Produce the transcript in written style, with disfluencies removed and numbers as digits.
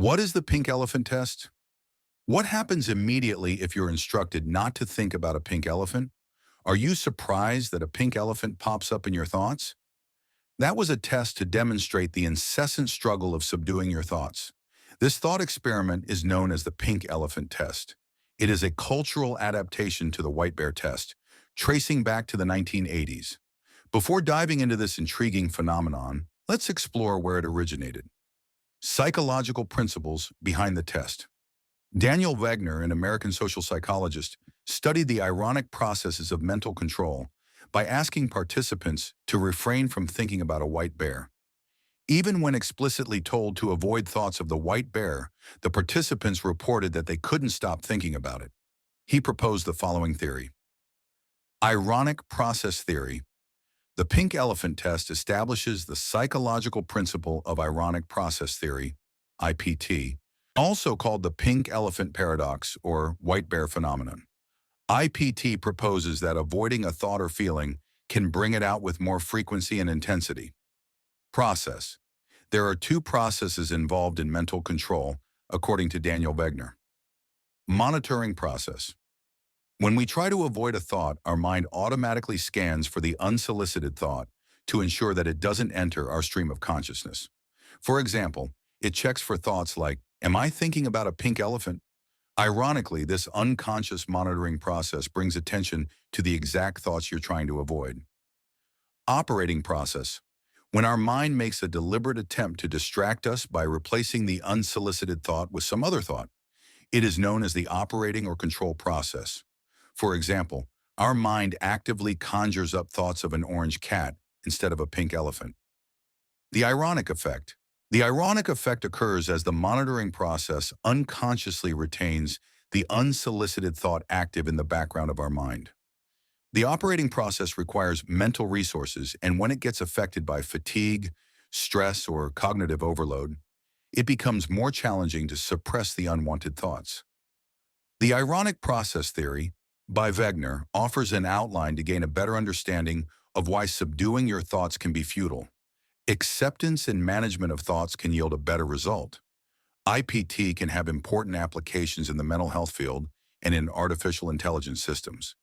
What is the pink elephant test? What happens immediately if you're instructed not to think about a pink elephant? Are you surprised that a pink elephant pops up in your thoughts? That was a test to demonstrate the incessant struggle of subduing your thoughts. This thought experiment is known as the pink elephant test. It is a cultural adaptation to the white bear test, tracing back to the 1980s. Before diving into this intriguing phenomenon, let's explore where it originated. Psychological principles behind the test. Daniel Wegner, an American social psychologist, studied the ironic processes of mental control by asking participants to refrain from thinking about a white bear. Even when explicitly told to avoid thoughts of the white bear, the participants reported that they couldn't stop thinking about it. He proposed the following theory. Ironic process theory. The pink elephant test establishes the psychological principle of ironic process theory, IPT, also called the pink elephant paradox or white bear phenomenon. IPT proposes that avoiding a thought or feeling can bring it out with more frequency and intensity. Process. There are two processes involved in mental control, according to Daniel Wegner. Monitoring process. When we try to avoid a thought, our mind automatically scans for the unsolicited thought to ensure that it doesn't enter our stream of consciousness. For example, it checks for thoughts like, "Am I thinking about a pink elephant?" Ironically, this unconscious monitoring process brings attention to the exact thoughts you're trying to avoid. Operating process. When our mind makes a deliberate attempt to distract us by replacing the unsolicited thought with some other thought, it is known as the operating or control process. For example, our mind actively conjures up thoughts of an orange cat instead of a pink elephant. The ironic effect. The ironic effect occurs as the monitoring process unconsciously retains the unsolicited thought active in the background of our mind. The operating process requires mental resources, and when it gets affected by fatigue, stress, or cognitive overload, it becomes more challenging to suppress the unwanted thoughts. The ironic process theory, by Wegner, offers an outline to gain a better understanding of why subduing your thoughts can be futile. Acceptance and management of thoughts can yield a better result. IPT can have important applications in the mental health field and in artificial intelligence systems.